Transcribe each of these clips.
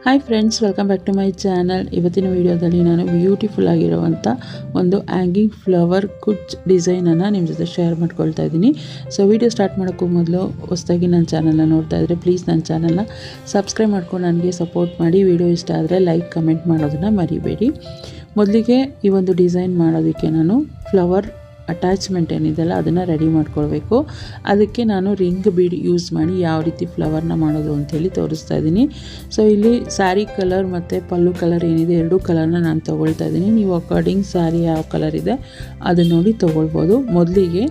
Hi friends, welcome back to my channel. ಇವತ್ತಿನ ವಿಡಿಯೋದಲ್ಲಿ ನಾನು ಬ್ಯೂಟಿಫುಲ್ ಆಗಿರುವಂಥ ಒಂದು ಹ್ಯಾಂಗಿಂಗ್ ಫ್ಲವರ್ ಕುಚ್ ಡಿಸೈನನ್ನು ನಿಮ್ಮ ಜೊತೆ ಶೇರ್ ಮಾಡ್ಕೊಳ್ತಾ ಇದ್ದೀನಿ. ಸೊ ವಿಡಿಯೋ ಸ್ಟಾರ್ಟ್ ಮಾಡೋಕ್ಕೂ ಮೊದಲು ಹೊಸದಾಗಿ ನನ್ನ ಚಾನಲ್ನ ನೋಡ್ತಾ ಇದ್ದರೆ ಪ್ಲೀಸ್ ನನ್ನ ಚಾನಲ್ನ ಸಬ್ಸ್ಕ್ರೈಬ್ ಮಾಡ್ಕೊಂಡು ನನಗೆ ಸಪೋರ್ಟ್ ಮಾಡಿ. ವಿಡಿಯೋ ಇಷ್ಟ ಆದರೆ ಲೈಕ್ ಕಮೆಂಟ್ ಮಾಡೋದನ್ನು ಮರಿಬೇಡಿ. ಮೊದಲಿಗೆ ಈ ಒಂದು ಡಿಸೈನ್ ಮಾಡೋದಕ್ಕೆ ನಾನು ಫ್ಲವರ್ ಅಟ್ಯಾಚ್ಮೆಂಟ್ ಏನಿದೆಯಲ್ಲ ಅದನ್ನು ರೆಡಿ ಮಾಡ್ಕೊಳ್ಬೇಕು. ಅದಕ್ಕೆ ನಾನು ರಿಂಗ್ ಬೀಡ್ ಯೂಸ್ ಮಾಡಿ ಯಾವ ರೀತಿ ಫ್ಲವರ್ನ ಮಾಡೋದು ಅಂಥೇಳಿ ತೋರಿಸ್ತಾ ಇದ್ದೀನಿ. ಸೊ ಇಲ್ಲಿ ಸ್ಯಾರಿ ಕಲರ್ ಮತ್ತು ಪಲ್ಲು ಕಲರ್ ಏನಿದೆ ಎರಡೂ ಕಲರ್ನ ನಾನು ತೊಗೊಳ್ತಾ ಇದ್ದೀನಿ. ನೀವು ಅಕಾರ್ಡಿಂಗ್ ಸ್ಯಾರಿ ಯಾವ ಕಲರ್ ಇದೆ ಅದನ್ನು ನೋಡಿ ತೊಗೊಳ್ಬೋದು. ಮೊದಲಿಗೆ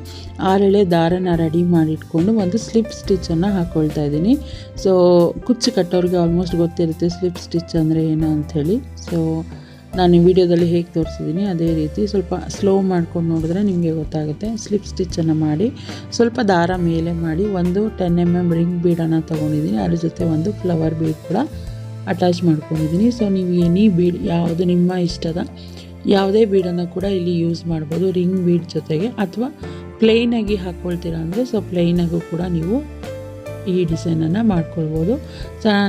6 ಎಳೆ ದಾರನ ರೆಡಿ ಮಾಡಿಟ್ಕೊಂಡು ಒಂದು ಸ್ಲಿಪ್ ಸ್ಟಿಚ್ಚನ್ನು ಹಾಕ್ಕೊಳ್ತಾ ಇದ್ದೀನಿ. ಸೊ ಕುಚ್ಚು ಕಟ್ಟೋರಿಗೆ ಆಲ್ಮೋಸ್ಟ್ ಗೊತ್ತಿರುತ್ತೆ ಸ್ಲಿಪ್ ಸ್ಟಿಚ್ ಅಂದರೆ ಏನು ಅಂಥೇಳಿ. ಸೊ ನಾನು ಈ ವಿಡಿಯೋದಲ್ಲಿ ಹೇಗೆ ತೋರಿಸಿದ್ದೀನಿ ಅದೇ ರೀತಿ ಸ್ವಲ್ಪ ಸ್ಲೋ ಮಾಡ್ಕೊಂಡು ನೋಡಿದ್ರೆ ನಿಮಗೆ ಗೊತ್ತಾಗುತ್ತೆ. ಸ್ಲಿಪ್ ಸ್ಟಿಚ್ಚನ್ನು ಮಾಡಿ ಸ್ವಲ್ಪ ದಾರ ಮೇಲೆ ಮಾಡಿ ಒಂದು 10 mm ರಿಂಗ್ ಬೀಡನ್ನು ತೊಗೊಂಡಿದ್ದೀನಿ. ಅದ್ರ ಜೊತೆ ಒಂದು ಫ್ಲವರ್ ಬೀಡ್ ಕೂಡ ಅಟ್ಯಾಚ್ ಮಾಡ್ಕೊಂಡಿದ್ದೀನಿ. ಸೊ ನೀವು ಎನಿ ಬೀಡ್ ಯಾವುದು ನಿಮ್ಮ ಇಷ್ಟದ ಯಾವುದೇ ಬೀಡನ್ನು ಕೂಡ ಇಲ್ಲಿ ಯೂಸ್ ಮಾಡ್ಬೋದು ರಿಂಗ್ ಬೀಡ್ ಜೊತೆಗೆ, ಅಥವಾ ಪ್ಲೇನಾಗಿ ಹಾಕ್ಕೊಳ್ತೀರಾ ಅಂದರೆ ಸೊ ಪ್ಲೇನಾಗೂ ಕೂಡ ನೀವು ಈ ಡಿಸೈನನ್ನು ಮಾಡ್ಕೊಳ್ಬೋದು.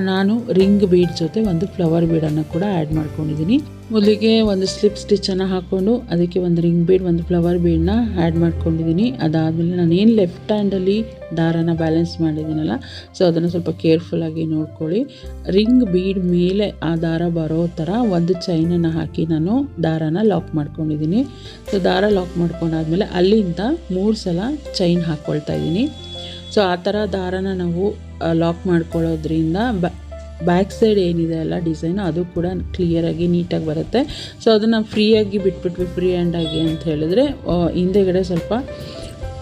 ನಾನು ರಿಂಗ್ ಬೀಡ್ ಜೊತೆ ಒಂದು ಫ್ಲವರ್ ಬೀಡನ್ನು ಕೂಡ ಆ್ಯಡ್ ಮಾಡ್ಕೊಂಡಿದ್ದೀನಿ. ಮೊದಲಿಗೆ ಒಂದು ಸ್ಲಿಪ್ ಸ್ಟಿಚ್ಚನ್ನು ಹಾಕ್ಕೊಂಡು ಅದಕ್ಕೆ ಒಂದು ರಿಂಗ್ ಬೀಡ್ ಒಂದು ಫ್ಲವರ್ ಬೀಡನ್ನ ಆ್ಯಡ್ ಮಾಡ್ಕೊಂಡಿದ್ದೀನಿ. ಅದಾದಮೇಲೆ ನಾನೇನು ಲೆಫ್ಟ್ ಹ್ಯಾಂಡಲ್ಲಿ ದಾರನ ಬ್ಯಾಲೆನ್ಸ್ ಮಾಡಿದ್ದೀನಲ್ಲ ಸೊ ಅದನ್ನು ಸ್ವಲ್ಪ ಕೇರ್ಫುಲ್ಲಾಗಿ ನೋಡ್ಕೊಳ್ಳಿ. ರಿಂಗ್ ಬೀಡ್ ಮೇಲೆ ಆ ದಾರ ಬರೋ ಥರ ಒಂದು ಚೈನನ್ನು ಹಾಕಿ ನಾನು ದಾರನ ಲಾಕ್ ಮಾಡ್ಕೊಂಡಿದ್ದೀನಿ. ಸೊ ದಾರ ಲಾಕ್ ಮಾಡ್ಕೊಂಡಾದ್ಮೇಲೆ ಅಲ್ಲಿಂದ 3 ಸಲ ಚೈನ್ ಹಾಕ್ಕೊಳ್ತಾ ಇದ್ದೀನಿ. ಸೊ ಆ ಥರ ದಾರನ ನಾವು ಲಾಕ್ ಮಾಡ್ಕೊಳ್ಳೋದ್ರಿಂದ ಬ್ಯಾಕ್ ಸೈಡ್ ಏನಿದೆ ಅಲ್ಲ ಡಿಸೈನ್ ಅದು ಕೂಡ ಕ್ಲಿಯರಾಗಿ ನೀಟಾಗಿ ಬರುತ್ತೆ. ಸೊ ಅದನ್ನು ಫ್ರೀಯಾಗಿ ಬಿಟ್ಬಿಟ್ವಿ ಫ್ರೀ ಹ್ಯಾಂಡಾಗಿ ಅಂತ ಹೇಳಿದ್ರೆ ಹಿಂದೆಗಡೆ ಸ್ವಲ್ಪ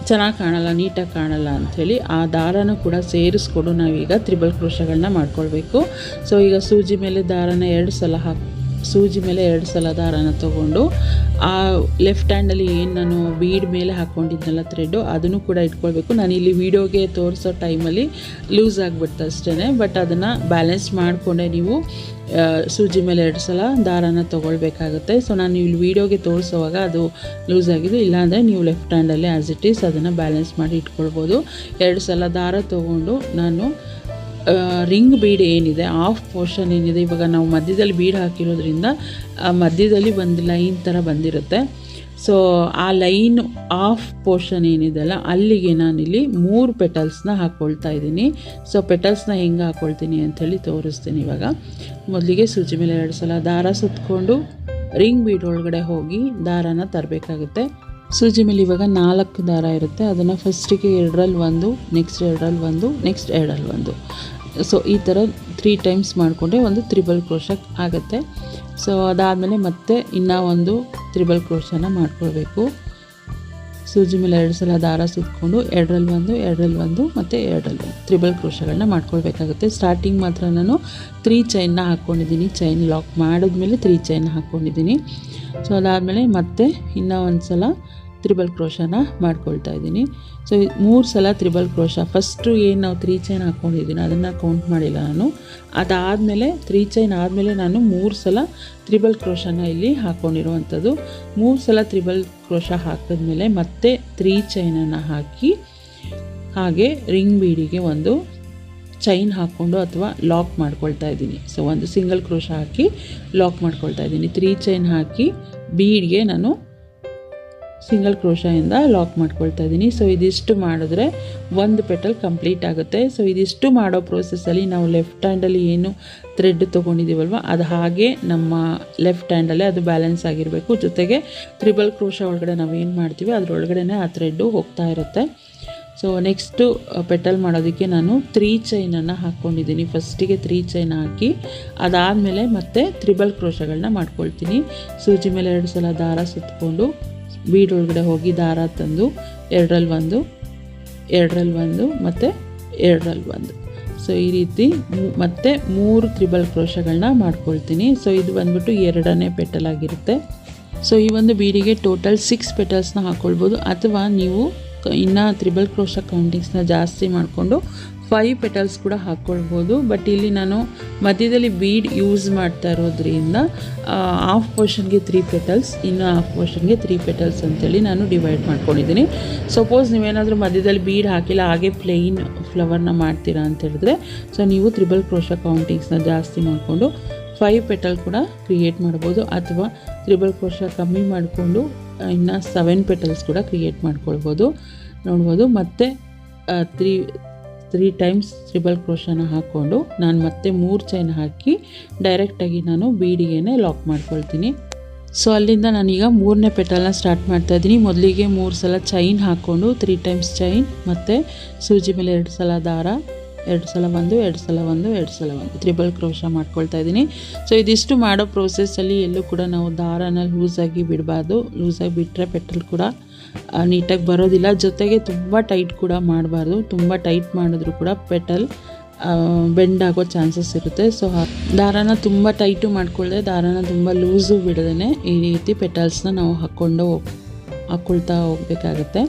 ಚೆನ್ನಾಗಿ ಕಾಣಲ್ಲ, ನೀಟಾಗಿ ಕಾಣಲ್ಲ ಅಂಥೇಳಿ ಆ ದಾರನೂ ಕೂಡ ಸೇರಿಸ್ಕೊಂಡು ನಾವೀಗ ತ್ರಿಬಲ್ ಕ್ರೋಶಗಳನ್ನ ಮಾಡ್ಕೊಳ್ಬೇಕು. ಸೊ ಈಗ ಸೂಜಿ ಮೇಲೆ ದಾರನ 2 ಸಲ ದಾರನ ತೊಗೊಂಡು ಆ ಲೆಫ್ಟ್ ಹ್ಯಾಂಡಲ್ಲಿ ಏನು ನಾನು ಬೀಡ್ ಮೇಲೆ ಹಾಕ್ಕೊಂಡಿದ್ನಲ್ಲ ಥ್ರೆಡ್ಡು ಅದನ್ನು ಕೂಡ ಇಟ್ಕೊಳ್ಬೇಕು. ನಾನು ಇಲ್ಲಿ ವೀಡಿಯೋಗೆ ತೋರಿಸೋ ಟೈಮಲ್ಲಿ ಲೂಸ್ ಆಗಿಬಿಡ್ತು ಅಷ್ಟೇ. ಬಟ್ ಅದನ್ನು ಬ್ಯಾಲೆನ್ಸ್ ಮಾಡಿಕೊಂಡೆ ನೀವು ಸೂಜಿ ಮೇಲೆ 2 ಸಲ ದಾರನ ತೊಗೊಳ್ಬೇಕಾಗುತ್ತೆ. ಸೊ ನಾನು ಇಲ್ಲಿ ವೀಡಿಯೋಗೆ ತೋರಿಸೋವಾಗ ಅದು ಲೂಸ್ ಆಗಿದೆ, ಇಲ್ಲಾಂದರೆ ನೀವು ಲೆಫ್ಟ್ ಹ್ಯಾಂಡಲ್ಲಿ ಆ್ಯಸ್ ಇಟ್ ಈಸ್ ಅದನ್ನು ಬ್ಯಾಲೆನ್ಸ್ ಮಾಡಿ ಇಟ್ಕೊಳ್ಬೋದು. 2 ಸಲ ದಾರ ತೊಗೊಂಡು ನಾನು ರಿಂಗ್ ಬೀಡ್ ಏನಿದೆ ಆಫ್ ಪೋರ್ಷನ್ ಏನಿದೆ, ಇವಾಗ ನಾವು ಮಧ್ಯದಲ್ಲಿ ಬೀಡ್ ಹಾಕಿರೋದ್ರಿಂದ ಮಧ್ಯದಲ್ಲಿ ಒಂದು ಲೈನ್ ಥರ ಬಂದಿರುತ್ತೆ. ಸೊ ಆ ಲೈನ್ ಆಫ್ ಪೋರ್ಷನ್ ಏನಿದೆಯಲ್ಲ ಅಲ್ಲಿಗೆ ನಾನಿಲ್ಲಿ 3 ಪೆಟಲ್ಸ್ನ ಹಾಕ್ಕೊಳ್ತಾ ಇದ್ದೀನಿ. ಸೊ ಪೆಟಲ್ಸ್ನ ಹೆಂಗೆ ಹಾಕ್ಕೊಳ್ತೀನಿ ಅಂಥೇಳಿ ತೋರಿಸ್ತೀನಿ. ಇವಾಗ ಮೊದಲಿಗೆ ಸೂಜಿ ಮೇಲೆ 2 ಸಲ ದಾರ ಸುತ್ತಕೊಂಡು ರಿಂಗ್ ಬೀಡ್ ಒಳಗಡೆ ಹೋಗಿ ದಾರನ ತರಬೇಕಾಗುತ್ತೆ. ಸೂಜಿ ಮೇಲೆ ಇವಾಗ 4 ದಾರ ಇರುತ್ತೆ. ಅದನ್ನು ಫಸ್ಟಿಗೆ 2ರಲ್ಲಿ 1, ನೆಕ್ಸ್ಟ್ 2ರಲ್ಲಿ 1, ನೆಕ್ಸ್ಟ್ 2ರಲ್ಲಿ 1. ಸೊ ಈ ಥರ 3 ಟೈಮ್ಸ್ ಮಾಡಿಕೊಂಡ್ರೆ ಒಂದು ತ್ರಿಬಲ್ ಕ್ರೋಶ ಆಗುತ್ತೆ. ಸೊ ಅದಾದಮೇಲೆ ಮತ್ತೆ ಇನ್ನೂ ಒಂದು ತ್ರಿಬಲ್ ಕ್ರೋಶನ ಮಾಡ್ಕೊಳ್ಬೇಕು. ಸೂಜಿ ಮೇಲೆ 2 ಸಲ ದಾರ ಸುತ್ತಕೊಂಡು 2ರಲ್ಲಿ 1, 2ರಲ್ಲಿ 1 ಮತ್ತು 2ರಲ್ಲಿ 1 ತ್ರಿಬಲ್ ಕ್ರೋಶಗಳನ್ನ ಮಾಡ್ಕೊಳ್ಬೇಕಾಗುತ್ತೆ. ಸ್ಟಾರ್ಟಿಂಗ್ ಮಾತ್ರ ನಾನು 3 ಚೈನ್ನ ಹಾಕ್ಕೊಂಡಿದ್ದೀನಿ. ಚೈನ್ ಲಾಕ್ ಮಾಡಿದ್ಮೇಲೆ 3 ಚೈನ್ ಹಾಕ್ಕೊಂಡಿದ್ದೀನಿ. ಸೊ ಅದಾದಮೇಲೆ ಮತ್ತೆ ಇನ್ನೂ ಒಂದು ಸಲ ತ್ರಿಬಲ್ ಕ್ರೋಶನ ಮಾಡ್ಕೊಳ್ತಾ ಇದ್ದೀನಿ. ಸೊ 3 ಸಲ ತ್ರಿಬಲ್ ಕ್ರೋಶ. ಫಸ್ಟು ಏನು ನಾವು 3 ಚೈನ್ ಹಾಕ್ಕೊಂಡಿದ್ದೀನಿ ಅದನ್ನು ಕೌಂಟ್ ಮಾಡಿಲ್ಲ ನಾನು. ಅದಾದಮೇಲೆ 3 ಚೈನ್ ಆದಮೇಲೆ ನಾನು 3 ಸಲ ತ್ರಿಬಲ್ ಕ್ರೋಶನ ಇಲ್ಲಿ ಹಾಕ್ಕೊಂಡಿರುವಂಥದ್ದು. 3 ಸಲ ತ್ರಿಬಲ್ ಕ್ರೋಶ ಹಾಕಿದ್ಮೇಲೆ ಮತ್ತೆ 3 ಚೈನನ್ನು ಹಾಕಿ ಹಾಗೆ ರಿಂಗ್ ಬೀಡಿಗೆ ಒಂದು ಚೈನ್ ಹಾಕ್ಕೊಂಡು ಅಥವಾ ಲಾಕ್ ಮಾಡ್ಕೊಳ್ತಾ ಇದ್ದೀನಿ. ಸೊ ಒಂದು ಸಿಂಗಲ್ ಕ್ರೋಶ ಹಾಕಿ ಲಾಕ್ ಮಾಡ್ಕೊಳ್ತಾ ಇದ್ದೀನಿ. 3 ಚೈನ್ ಹಾಕಿ ಬೀಡ್ಗೆ ನಾನು ಸಿಂಗಲ್ ಕ್ರೋಶದಿಂದ ಲಾಕ್ ಮಾಡ್ಕೊಳ್ತಾ ಇದ್ದೀನಿ. ಸೊ ಇದಿಷ್ಟು ಮಾಡಿದ್ರೆ ಒಂದು ಪೆಟಲ್ ಕಂಪ್ಲೀಟ್ ಆಗುತ್ತೆ. ಸೊ ಇದಿಷ್ಟು ಮಾಡೋ ಪ್ರೋಸೆಸ್ಸಲ್ಲಿ ನಾವು ಲೆಫ್ಟ್ ಹ್ಯಾಂಡಲ್ಲಿ ಏನು ಥ್ರೆಡ್ ತೊಗೊಂಡಿದ್ದೀವಲ್ವ ಅದು ಹಾಗೆ ನಮ್ಮ ಲೆಫ್ಟ್ ಹ್ಯಾಂಡಲ್ಲೇ ಅದು ಬ್ಯಾಲೆನ್ಸ್ ಆಗಿರಬೇಕು. ಜೊತೆಗೆ ತ್ರಿಬಲ್ ಕ್ರೋಶ ಒಳಗಡೆ ನಾವು ಏನು ಮಾಡ್ತೀವಿ ಅದರೊಳಗಡೆ ಆ ಥ್ರೆಡ್ಡು ಹೋಗ್ತಾ ಇರುತ್ತೆ. ಸೊ ನೆಕ್ಸ್ಟು ಪೆಟಲ್ ಮಾಡೋದಕ್ಕೆ ನಾನು 3 ಚೈನನ್ನು ಹಾಕ್ಕೊಂಡಿದ್ದೀನಿ. ಫಸ್ಟಿಗೆ 3 ಚೈನ್ ಹಾಕಿ ಅದಾದಮೇಲೆ ಮತ್ತೆ ತ್ರಿಬಲ್ ಕ್ರೋಶಗಳನ್ನ ಮಾಡ್ಕೊಳ್ತೀನಿ. ಸೂಜಿ ಮೇಲೆ 2 ಸಲ ದಾರ ಸುತ್ತಕೊಂಡು ಬೀಡ್ ಒಳಗಡೆ ಹೋಗಿ ದಾರ ತಂದು 2ರಲ್ಲಿ 1, 2ರಲ್ಲಿ 1 ಮತ್ತು 2ರಲ್ಲಿ 1. ಸೊ ಈ ರೀತಿ ಮತ್ತೆ 3 ತ್ರಿಬಲ್ ಕ್ರೋಶಗಳನ್ನ ಮಾಡ್ಕೊಳ್ತೀನಿ. ಸೊ ಇದು ಬಂದ್ಬಿಟ್ಟು 2ನೇ ಪೆಟಲ್ ಆಗಿರುತ್ತೆ. ಸೊ ಈ ಒಂದು ಬೀಡಿಗೆ ಟೋಟಲ್ 6 ಪೆಟಲ್ಸ್ನ ಹಾಕ್ಕೊಳ್ಬೋದು, ಅಥವಾ ನೀವು ಇನ್ನು ತ್ರಿಬಲ್ ಕ್ರೋಶಾ ಕೌಂಟಿಂಗ್ಸ್ನ ಜಾಸ್ತಿ ಮಾಡಿಕೊಂಡು 5 ಪೆಟಲ್ಸ್ ಕೂಡ ಹಾಕ್ಕೊಳ್ಬೋದು. ಬಟ್ ಇಲ್ಲಿ ನಾನು ಮಧ್ಯದಲ್ಲಿ ಬೀಡ್ ಯೂಸ್ ಮಾಡ್ತಾ ಇರೋದ್ರಿಂದ ಹಾಫ್ ಪೋರ್ಷನ್ಗೆ 3 ಪೆಟಲ್ಸ್, ಇನ್ನು ಹಾಫ್ ಪೋರ್ಷನ್ಗೆ 3 ಪೆಟಲ್ಸ್ ಅಂತೇಳಿ ನಾನು ಡಿವೈಡ್ ಮಾಡ್ಕೊಂಡಿದ್ದೀನಿ. ಸಪೋಸ್ ನೀವೇನಾದರೂ ಮಧ್ಯದಲ್ಲಿ ಬೀಡ್ ಹಾಕಿಲ್ಲ ಹಾಗೆ ಪ್ಲೇನ್ ಫ್ಲವರ್ನ ಮಾಡ್ತೀರಾ ಅಂತ ಹೇಳಿದ್ರೆ ಸೊ ನೀವು ತ್ರಿಬಲ್ ಕ್ರೋಶಾ ಕೌಂಟಿಂಗ್ಸ್ನ ಜಾಸ್ತಿ ಮಾಡಿಕೊಂಡು 5 ಪೆಟಲ್ ಕೂಡ ಕ್ರಿಯೇಟ್ ಮಾಡ್ಬೋದು, ಅಥವಾ ತ್ರಿಬಲ್ ಕ್ರೋಶಾ ಕಮ್ಮಿ ಮಾಡಿಕೊಂಡು ಇನ್ನು 7 ಪೆಟಲ್ಸ್ ಕೂಡ ಕ್ರಿಯೇಟ್ ಮಾಡ್ಕೊಳ್ಬೋದು. ನೋಡ್ಬೋದು. ಮತ್ತು 3 ಟೈಮ್ಸ್ ತ್ರಿಬಲ್ ಕ್ರೋಶಾನ ಹಾಕ್ಕೊಂಡು ನಾನು ಮತ್ತೆ 3 ಚೈನ್ ಹಾಕಿ ಡೈರೆಕ್ಟಾಗಿ ನಾನು ಬೀಡಿಗೆ ಲಾಕ್ ಮಾಡ್ಕೊಳ್ತೀನಿ. ಸೊ ಅಲ್ಲಿಂದ ನಾನೀಗ 3ನೇ ಪೆಟಲ್ನ ಸ್ಟಾರ್ಟ್ ಮಾಡ್ತಾಯಿದ್ದೀನಿ. ಮೊದಲಿಗೆ 3 ಸಲ ಚೈನ್ ಹಾಕ್ಕೊಂಡು 3 ಟೈಮ್ಸ್ ಚೈನ್ ಮತ್ತು ಸೂಜಿ ಮೇಲೆ 2 ಸಲ ದಾರ, 2 ಸಲ 1, 2 ಸಲ 1, 2 ಸಲ 1 ತ್ರಿಬಲ್ ಕ್ರೋಶಾ ಮಾಡ್ಕೊಳ್ತಾ ಇದ್ದೀನಿ. ಸೊ ಇದಿಷ್ಟು ಮಾಡೋ ಪ್ರೋಸೆಸ್ಸಲ್ಲಿ ಎಲ್ಲೂ ಕೂಡ ನಾವು ದಾರನ ಲೂಸಾಗಿ ಬಿಡಬಾರ್ದು. ಲೂಸಾಗಿ ಬಿಟ್ಟರೆ ಪೆಟಲ್ ಕೂಡ ನೀಟಾಗಿ ಬರೋದಿಲ್ಲ. ಜೊತೆಗೆ ತುಂಬ ಟೈಟ್ ಕೂಡ ಮಾಡಬಾರ್ದು. ತುಂಬ ಟೈಟ್ ಮಾಡಿದ್ರೂ ಕೂಡ ಪೆಟಲ್ ಬೆಂಡ್ ಆಗೋ ಚಾನ್ಸಸ್ ಇರುತ್ತೆ. ಸೊ ದಾರಾನ ತುಂಬ ಟೈಟು ಮಾಡ್ಕೊಳ್ಳದೆ, ದಾರಾನ ತುಂಬ ಲೂಸು ಬಿಡದೇ ಈ ರೀತಿ ಪೆಟಲ್ಸ್ನ ನಾವು ಹಾಕ್ಕೊಳ್ತಾ ಹೋಗಬೇಕಾಗತ್ತೆ.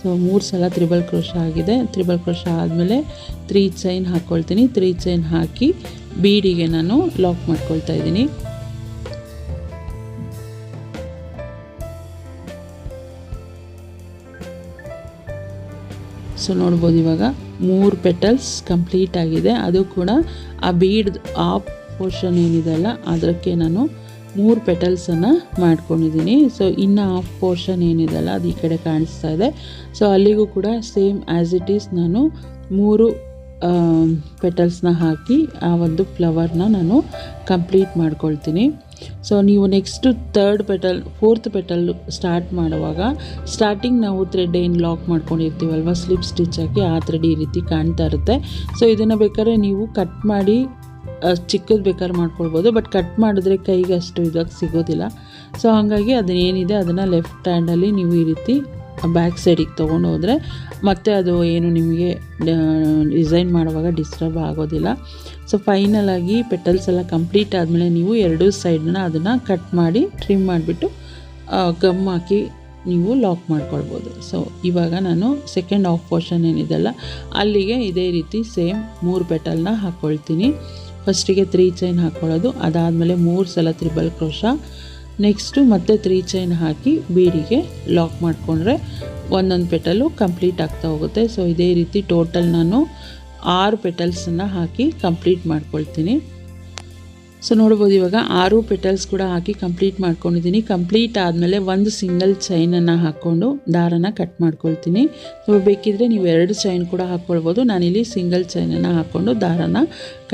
ಸೊ 3 ಸಲ ತ್ರಿಬಲ್ ಕ್ರೋಶಾ ಆಗಿದೆ. ತ್ರಿಬಲ್ ಕ್ರೋಶಾ ಆದಮೇಲೆ 3 ಚೈನ್ ಹಾಕ್ಕೊಳ್ತೀನಿ. 3 ಚೈನ್ ಹಾಕಿ ಬೀಡಿಗೆ ನಾನು ಲಾಕ್ ಮಾಡ್ಕೊಳ್ತಾ ಇದ್ದೀನಿ. ಸೊ ನೋಡ್ಬೋದು ಇವಾಗ 3 ಪೆಟಲ್ಸ್ ಕಂಪ್ಲೀಟ್ ಆಗಿದೆ. ಅದು ಕೂಡ ಆ ಬೀಡ್ ಆಫ್ ಪೋರ್ಷನ್ ಏನಿದೆಯಲ್ಲ ಅದಕ್ಕೆ ನಾನು 3 ಪೆಟಲ್ಸನ್ನು ಮಾಡ್ಕೊಂಡಿದ್ದೀನಿ. ಸೊ ಇನ್ನು ಹಾಫ್ ಪೋರ್ಷನ್ ಏನಿದೆಯಲ್ಲ ಅದು ಈ ಕಡೆ ಕಾಣಿಸ್ತಾ ಇದೆ. ಸೊ ಅಲ್ಲಿಗೂ ಕೂಡ ಸೇಮ್ ಆ್ಯಸ್ ಇಟ್ ಈಸ್ ನಾನು 3 ಪೆಟಲ್ಸ್ನ ಹಾಕಿ ಆ ಒಂದು ಫ್ಲವರ್ನ ನಾನು ಕಂಪ್ಲೀಟ್ ಮಾಡ್ಕೊಳ್ತೀನಿ. ಸೊ ನೀವು ನೆಕ್ಸ್ಟು 4th ಪೆಟಲ್ ಸ್ಟಾರ್ಟ್ ಮಾಡುವಾಗ ಸ್ಟಾರ್ಟಿಂಗ್ ನಾವು ಥ್ರೆಡ್ ಏನು ಲಾಕ್ ಮಾಡ್ಕೊಂಡಿರ್ತೀವಲ್ವ ಸ್ಲಿಪ್ ಸ್ಟಿಚ್ ಹಾಕಿ ಆ ಥ್ರೆಡ್ ಈ ರೀತಿ ಕಾಣ್ತಾ ಇರುತ್ತೆ. ಸೊ ಇದನ್ನು ಬೇಕಾದ್ರೆ ನೀವು ಕಟ್ ಮಾಡಿ ಚಿಕ್ಕದು ಬೇಕಾದ್ರೆ ಮಾಡ್ಕೊಳ್ಬೋದು. ಬಟ್ ಕಟ್ ಮಾಡಿದ್ರೆ ಕೈಗೆ ಅಷ್ಟು ಇದಾಗಿ ಸಿಗೋದಿಲ್ಲ. ಸೊ ಹಾಗಾಗಿ ಅದನ್ನೇನಿದೆ ಅದನ್ನು ಲೆಫ್ಟ್ ಹ್ಯಾಂಡಲ್ಲಿ ನೀವು ಈ ರೀತಿ ಬ್ಯಾಕ್ ಸೈಡಿಗೆ ತೊಗೊಂಡು ಹೋದರೆ ಮತ್ತೆ ಅದು ಏನು ನಿಮಗೆ ಡಿಸೈನ್ ಮಾಡುವಾಗ ಡಿಸ್ಟರ್ಬ್ ಆಗೋದಿಲ್ಲ. ಸೊ ಫೈನಲಾಗಿ ಪೆಟಲ್ಸ್ ಎಲ್ಲ ಕಂಪ್ಲೀಟ್ ಆದಮೇಲೆ ನೀವು 2 ಸೈಡನ್ನ ಅದನ್ನು ಕಟ್ ಮಾಡಿ ಟ್ರಿಮ್ ಮಾಡಿಬಿಟ್ಟು ಗಮ್ ಹಾಕಿ ನೀವು ಲಾಕ್ ಮಾಡ್ಕೊಳ್ಬೋದು. ಸೊ ಇವಾಗ ನಾನು ಸೆಕೆಂಡ್ ಹಾಫ್ ಪೋರ್ಷನ್ ಏನಿದೆಯಲ್ಲ ಅಲ್ಲಿಗೆ ಇದೇ ರೀತಿ ಸೇಮ್ 3 ಪೆಟಲ್ನ ಹಾಕ್ಕೊಳ್ತೀನಿ. ಫಸ್ಟಿಗೆ 3 ಚೈನ್ ಹಾಕ್ಕೊಳ್ಳೋದು, ಅದಾದಮೇಲೆ 3 ಸಲ ತ್ರಿಬಲ್ ಕ್ರೋಶಾ, ನೆಕ್ಸ್ಟು ಮತ್ತೆ 3 ಚೈನ್ ಹಾಕಿ ಬೀಡಿಗೆ ಲಾಕ್ ಮಾಡಿಕೊಂಡ್ರೆ ಒಂದೊಂದು ಪೆಟಲು ಕಂಪ್ಲೀಟ್ ಆಗ್ತಾ ಹೋಗುತ್ತೆ. ಸೊ ಇದೇ ರೀತಿ ಟೋಟಲ್ ನಾನು 6 ಪೆಟಲ್ಸನ್ನು ಹಾಕಿ ಕಂಪ್ಲೀಟ್ ಮಾಡ್ಕೊಳ್ತೀನಿ. ಸೊ ನೋಡ್ಬೋದು ಇವಾಗ 6 ಪೆಟಲ್ಸ್ ಕೂಡ ಹಾಕಿ ಕಂಪ್ಲೀಟ್ ಮಾಡ್ಕೊಂಡಿದ್ದೀನಿ. ಕಂಪ್ಲೀಟ್ ಆದಮೇಲೆ ಒಂದು ಸಿಂಗಲ್ ಚೈನನ್ನು ಹಾಕ್ಕೊಂಡು ದಾರನ ಕಟ್ ಮಾಡ್ಕೊಳ್ತೀನಿ. ಸೊ ಬೇಕಿದ್ದರೆ ನೀವು 2 ಚೈನ್ ಕೂಡ ಹಾಕ್ಕೊಳ್ಬೋದು. ನಾನಿಲ್ಲಿ ಸಿಂಗಲ್ ಚೈನನ್ನು ಹಾಕ್ಕೊಂಡು ದಾರನ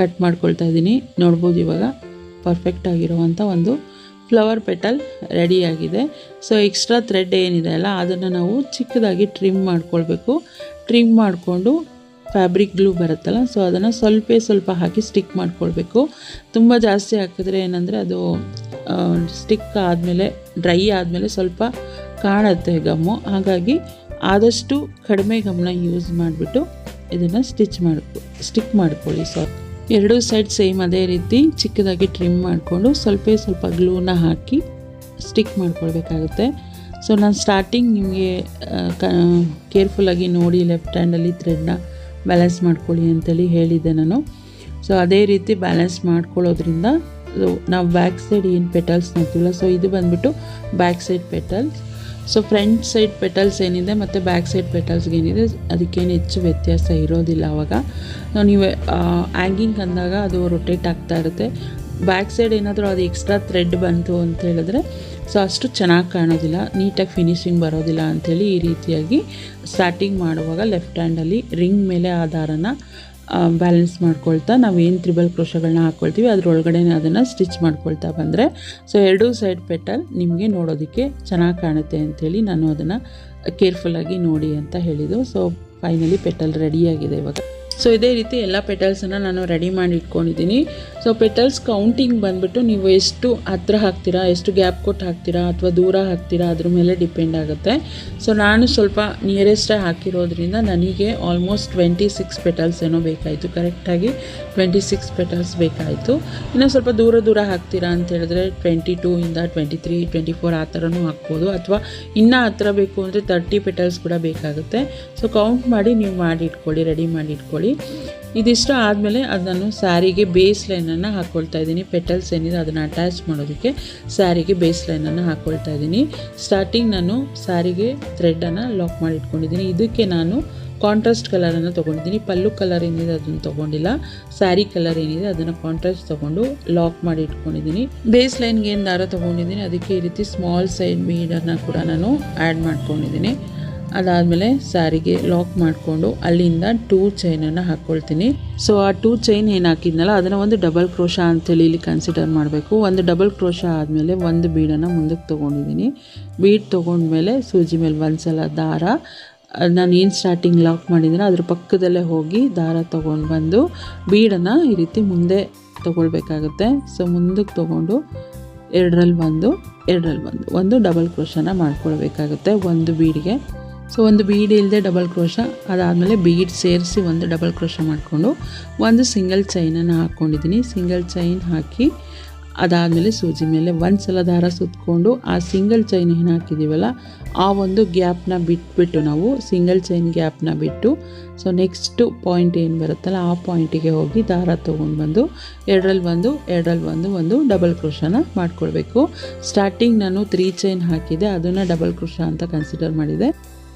ಕಟ್ ಮಾಡ್ಕೊಳ್ತಾ ಇದ್ದೀನಿ. ನೋಡ್ಬೋದು ಇವಾಗ ಪರ್ಫೆಕ್ಟ್ ಆಗಿರುವಂಥ ಒಂದು ಫ್ಲವರ್ ಪೆಟಲ್ ರೆಡಿಯಾಗಿದೆ. ಸೊ ಎಕ್ಸ್ಟ್ರಾ ಥ್ರೆಡ್ ಏನಿದೆ ಅಲ್ಲ ಅದನ್ನು ನಾವು ಚಿಕ್ಕದಾಗಿ ಟ್ರಿಮ್ ಮಾಡ್ಕೊಳ್ಬೇಕು. ಟ್ರಿಮ್ ಮಾಡಿಕೊಂಡು ಫ್ಯಾಬ್ರಿಕ್ ಗ್ಲೂ ಬರುತ್ತಲ್ಲ ಸೊ ಅದನ್ನು ಸ್ವಲ್ಪ ಹಾಕಿ ಸ್ಟಿಕ್ ಮಾಡ್ಕೊಳ್ಬೇಕು. ತುಂಬ ಜಾಸ್ತಿ ಹಾಕಿದ್ರೆ ಏನಂದರೆ ಅದು ಸ್ಟಿಕ್ ಆದಮೇಲೆ ಡ್ರೈ ಆದಮೇಲೆ ಸ್ವಲ್ಪ ಕಾಣುತ್ತೆ ಗಮ್ಮು. ಹಾಗಾಗಿ ಆದಷ್ಟು ಕಡಿಮೆ ಗಮ್ಮನ್ನ ಯೂಸ್ ಮಾಡಿಬಿಟ್ಟು ಇದನ್ನು ಸ್ಟಿಕ್ ಮಾಡ್ಕೊಳ್ಳಿ. ಸೊ 2 ಸೈಡ್ ಸೇಮ್ ಅದೇ ರೀತಿ ಚಿಕ್ಕದಾಗಿ ಟ್ರಿಮ್ ಮಾಡಿಕೊಂಡು ಸ್ವಲ್ಪ ಗ್ಲೂನ ಹಾಕಿ ಸ್ಟಿಕ್ ಮಾಡ್ಕೊಳ್ಬೇಕಾಗುತ್ತೆ. ಸೊ ನಾನು ಸ್ಟಾರ್ಟಿಂಗ್ ನಿಮಗೆ ಕೇರ್ಫುಲ್ಲಾಗಿ ನೋಡಿ ಲೆಫ್ಟ್ ಹ್ಯಾಂಡಲ್ಲಿ ಥ್ರೆಡ್ನ ಬ್ಯಾಲೆನ್ಸ್ ಮಾಡ್ಕೊಳ್ಳಿ ಅಂತೇಳಿ ಹೇಳಿದ್ದೆ ನಾನು. ಸೊ ಅದೇ ರೀತಿ ಬ್ಯಾಲೆನ್ಸ್ ಮಾಡ್ಕೊಳ್ಳೋದ್ರಿಂದ ನಾವು ಬ್ಯಾಕ್ ಸೈಡ್ ಏನು ಪೆಟಲ್ಸ್ ನೋಡ್ತೀವಲ್ಲ ಸೊ ಇದು ಬಂದುಬಿಟ್ಟು back side petals. So front side petals ಏನಿದೆ ಮತ್ತು ಬ್ಯಾಕ್ ಸೈಡ್ ಪೆಟಲ್ಸ್ಗೇನಿದೆ ಅದಕ್ಕೇನು ಹೆಚ್ಚು ವ್ಯತ್ಯಾಸ ಇರೋದಿಲ್ಲ. ಆವಾಗ ನೀವು ಹ್ಯಾಂಗಿಂಗ್ ಅಂದಾಗ ಅದು ರೊಟೇಟ್ ಆಗ್ತಾ ಇರುತ್ತೆ. ಬ್ಯಾಕ್ ಸೈಡ್ ಏನಾದರೂ ಅದು ಎಕ್ಸ್ಟ್ರಾ ಥ್ರೆಡ್ ಬಂತು ಅಂತ ಹೇಳಿದ್ರೆ ಸೊ ಅಷ್ಟು ಚೆನ್ನಾಗಿ ಕಾಣೋದಿಲ್ಲ, ನೀಟಾಗಿ ಫಿನಿಶಿಂಗ್ ಬರೋದಿಲ್ಲ ಅಂಥೇಳಿ ಈ ರೀತಿಯಾಗಿ ಸ್ಟಾರ್ಟಿಂಗ್ ಮಾಡುವಾಗ ಲೆಫ್ಟ್ ಹ್ಯಾಂಡಲ್ಲಿ ರಿಂಗ್ ಮೇಲೆ ಆ ದಾರನ ಬ್ಯಾಲೆನ್ಸ್ ಮಾಡ್ಕೊಳ್ತಾ ನಾವೇನು ತ್ರಿಬಲ್ ಕ್ರೋಶಗಳನ್ನ ಹಾಕ್ಕೊಳ್ತೀವಿ ಅದರೊಳಗಡೆ ಅದನ್ನು ಸ್ಟಿಚ್ ಮಾಡ್ಕೊಳ್ತಾ ಬಂದರೆ ಸೊ 2 ಸೈಡ್ ಪೆಟಲ್ ನಿಮಗೆ ನೋಡೋದಕ್ಕೆ ಚೆನ್ನಾಗಿ ಕಾಣುತ್ತೆ ಅಂಥೇಳಿ ನಾನು ಅದನ್ನು ಕೇರ್ಫುಲ್ಲಾಗಿ ನೋಡಿ ಅಂತ ಹೇಳಿದ್ದು. ಸೊ ಫೈನಲಿ ಪೆಟಲ್ ರೆಡಿಯಾಗಿದೆ ಇವಾಗ. ಸೊ ಇದೇ ರೀತಿ ಎಲ್ಲ ಪೆಟಲ್ಸನ್ನು ನಾನು ರೆಡಿ ಮಾಡಿ ಇಟ್ಕೊಂಡಿದ್ದೀನಿ. ಸೊ ಪೆಟಲ್ಸ್ ಕೌಂಟಿಂಗ್ ಬಂದುಬಿಟ್ಟು ನೀವು ಎಷ್ಟು ಹತ್ರ ಹಾಕ್ತೀರಾ, ಎಷ್ಟು ಗ್ಯಾಪ್ ಕೊಟ್ಟು ಹಾಕ್ತೀರಾ ಅಥವಾ ದೂರ ಹಾಕ್ತೀರಾ ಅದ್ರ ಮೇಲೆ ಡಿಪೆಂಡ್ ಆಗುತ್ತೆ. ಸೊ ನಾನು ಸ್ವಲ್ಪ ನಿಯರೆಸ್ಟೇ ಹಾಕಿರೋದ್ರಿಂದ ನನಗೆ ಆಲ್ಮೋಸ್ಟ್ 26 ಪೆಟಲ್ಸ್ ಏನೋ ಬೇಕಾಯಿತು, ಕರೆಕ್ಟಾಗಿ 26 ಪೆಟಲ್ಸ್ ಬೇಕಾಯಿತು. ಇನ್ನು ಸ್ವಲ್ಪ ದೂರ ಹಾಕ್ತೀರಾ ಅಂತ ಹೇಳಿದ್ರೆ 22ಇಂದ 23, 24 ಆ ಥರನೂ ಹಾಕ್ಬೋದು, ಅಥವಾ ಇನ್ನೂ ಹತ್ರ ಬೇಕು ಅಂದರೆ 30 ಪೆಟಲ್ಸ್ ಕೂಡ ಬೇಕಾಗುತ್ತೆ. ಸೊ ಕೌಂಟ್ ಮಾಡಿ ನೀವು ಮಾಡಿ ಇಟ್ಕೊಳ್ಳಿ, ರೆಡಿ ಮಾಡಿ ಇಟ್ಕೊಳ್ಳಿ. ಇದಿಷ್ಟು ಆದಮೇಲೆ ಅದನ್ನು ಸ್ಯಾರಿಗೆ ಬೇಸ್ ಲೈನನ್ನು ಹಾಕ್ಕೊಳ್ತಾ ಇದ್ದೀನಿ. ಪೆಟಲ್ಸ್ ಏನಿದೆ ಅದನ್ನು ಅಟ್ಯಾಚ್ ಮಾಡೋದಕ್ಕೆ ಸ್ಯಾರಿಗೆ ಬೇಸ್ ಲೈನನ್ನು ಹಾಕ್ಕೊಳ್ತಾ ಇದ್ದೀನಿ. ಸ್ಟಾರ್ಟಿಂಗ್ ನಾನು ಸ್ಯಾರಿಗೆ ಥ್ರೆಡನ್ನು ಲಾಕ್ ಮಾಡಿ ಇಟ್ಕೊಂಡಿದ್ದೀನಿ. ಇದಕ್ಕೆ ನಾನು ಕಾಂಟ್ರಾಸ್ಟ್ ಕಲರನ್ನು ತೊಗೊಂಡಿದ್ದೀನಿ. ಪಲ್ಲು ಕಲರ್ ಏನಿದೆ ಅದನ್ನು ತೊಗೊಂಡಿಲ್ಲ, ಸ್ಯಾರಿ ಕಲರ್ ಏನಿದೆ ಅದನ್ನು ಕಾಂಟ್ರಾಸ್ಟ್ ತೊಗೊಂಡು ಲಾಕ್ ಮಾಡಿ ಇಟ್ಕೊಂಡಿದ್ದೀನಿ. ಬೇಸ್ ಲೈನ್ಗೆ ಏನು ದಾರ ತೊಗೊಂಡಿದ್ದೀನಿ ಅದಕ್ಕೆ ಈ ರೀತಿ ಸ್ಮಾಲ್ ಸೈಡ್ ಬೀಡನ್ನು ಕೂಡ ನಾನು ಆ್ಯಡ್ ಮಾಡ್ಕೊಂಡಿದ್ದೀನಿ. ಅದಾದಮೇಲೆ ಸ್ಯಾರಿಗೆ ಲಾಕ್ ಮಾಡಿಕೊಂಡು ಅಲ್ಲಿಂದ 2 ಚೈನನ್ನು ಹಾಕ್ಕೊಳ್ತೀನಿ. ಸೊ ಆ 2 ಚೈನ್ ಏನು ಹಾಕಿದ್ನಲ್ಲ ಅದನ್ನು ಒಂದು ಡಬಲ್ ಕ್ರೋಶಾ ಅಂತೇಳಿ ಇಲ್ಲಿ ಕನ್ಸಿಡರ್ ಮಾಡಬೇಕು. ಒಂದು ಡಬಲ್ ಕ್ರೋಶಾ ಆದಮೇಲೆ ಒಂದು ಬೀಡನ್ನು ಮುಂದಕ್ಕೆ ತೊಗೊಂಡಿದ್ದೀನಿ. ಬೀಡ್ ತೊಗೊಂಡ್ಮೇಲೆ ಸೂಜಿ ಮೇಲೆ ಒಂದು ಸಲ ದಾರ, ನಾನು ಏನು ಸ್ಟಾರ್ಟಿಂಗ್ ಲಾಕ್ ಮಾಡಿದ್ದೀನೋ ಅದ್ರ ಪಕ್ಕದಲ್ಲೇ ಹೋಗಿ ದಾರ ತೊಗೊಂಡು ಬಂದು ಬೀಡನ್ನು ಈ ರೀತಿ ಮುಂದೆ ತೊಗೊಳ್ಬೇಕಾಗುತ್ತೆ. ಸೊ ಮುಂದಕ್ಕೆ ತೊಗೊಂಡು ಎರಡರಲ್ಲಿ ಒಂದು ಡಬಲ್ ಕ್ರೋಶಾನ ಮಾಡ್ಕೊಳ್ಬೇಕಾಗುತ್ತೆ ಒಂದು ಬೀಡ್ಗೆ. ಸೊ ಒಂದು ಬೀಡ್ ಇಲ್ಲದೆ ಡಬಲ್ ಕ್ರೋಶಾ, ಅದಾದಮೇಲೆ ಬೀಡ್ ಸೇರಿಸಿ ಒಂದು ಡಬಲ್ ಕ್ರೋಶಾ ಮಾಡಿಕೊಂಡು ಒಂದು ಸಿಂಗಲ್ ಚೈನನ್ನು ಹಾಕ್ಕೊಂಡಿದ್ದೀನಿ. ಸಿಂಗಲ್ ಚೈನ್ ಹಾಕಿ ಅದಾದಮೇಲೆ ಸೂಜಿ ಮೇಲೆ ಒಂದು ಸಲ ದಾರ ಸುತ್ತಕೊಂಡು ಆ ಸಿಂಗಲ್ ಚೈನ್ ಏನು ಹಾಕಿದ್ದೀವಲ್ಲ ಆ ಒಂದು ಗ್ಯಾಪ್ನ ಬಿಟ್ಬಿಟ್ಟು ನಾವು ಸಿಂಗಲ್ ಚೈನ್ ಗ್ಯಾಪ್ನ ಬಿಟ್ಟು ಸೊ ನೆಕ್ಸ್ಟು ಪಾಯಿಂಟ್ ಏನು ಬರುತ್ತಲ್ಲ ಆ ಪಾಯಿಂಟಿಗೆ ಹೋಗಿ ದಾರ ತೊಗೊಂಡು ಬಂದು ಎರಡರಲ್ಲಿ ಒಂದು ಡಬಲ್ ಕ್ರೋಶಾನ ಮಾಡ್ಕೊಳ್ಬೇಕು. ಸ್ಟಾರ್ಟಿಂಗ್ ನಾನು 3 ಚೈನ್ ಹಾಕಿದ್ದೆ, ಅದನ್ನು ಡಬಲ್ ಕ್ರೋಶಾ ಅಂತ ಕನ್ಸಿಡರ್ ಮಾಡಿದೆ.